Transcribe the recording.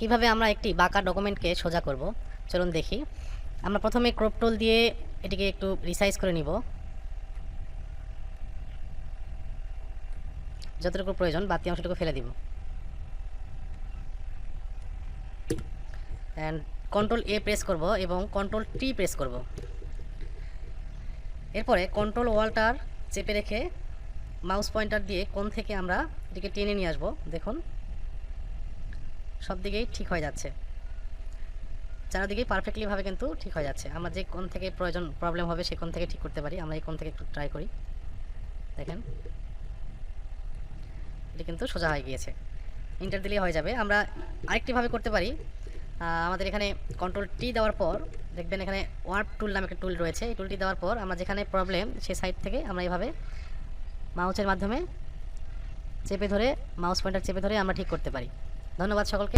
কিভাবে আমরা একটি বাঁকা ডকুমেন্টকে সোজা করব চলুন দেখি। আমরা প্রথমে ক্রপ টুল দিয়ে এটিকে একটু রিসাইজ করে নিব, যতটুকু প্রয়োজন বাকি অংশটুকু ফেলে দিব। অ্যান্ড কন্ট্রোল এ প্রেস করব এবং কন্ট্রোল টি প্রেস করব। এরপরে কন্ট্রোল ওয়াল্টার চেপে রেখে মাউস পয়েন্টার দিয়ে কোণ থেকে আমরা এটিকে টেনে নিয়ে আসবো। দেখুন সব দিকেই ঠিক হয়ে যাচ্ছে, চারিদিকেই পারফেক্টলিভাবে কিন্তু ঠিক হয়ে যাচ্ছে। আমরা যে কোণ থেকে প্রবলেম হবে সে কোণ থেকে ঠিক করতে পারি। আমরা এই কোণ থেকে একটু ট্রাই করি, দেখেন এটি কিন্তু সোজা হয়ে গিয়েছে। ইন্টার দিলেই হয়ে যাবে। আমরা আরেকটিভাবে করতে পারি। আমাদের এখানে কন্ট্রোল টি দেওয়ার পর দেখবেন এখানে ওয়ার্প টুল নামে একটা টুল রয়েছে। এই টুলটি দেওয়ার পর আমরা যেখানে প্রবলেম সেই সাইড থেকে আমরা এইভাবে মাউসের মাধ্যমে চেপে ধরে মাউস পয়েন্টার চেপে ধরে আমরা ঠিক করতে পারি। ধন্যবাদ সকলকে।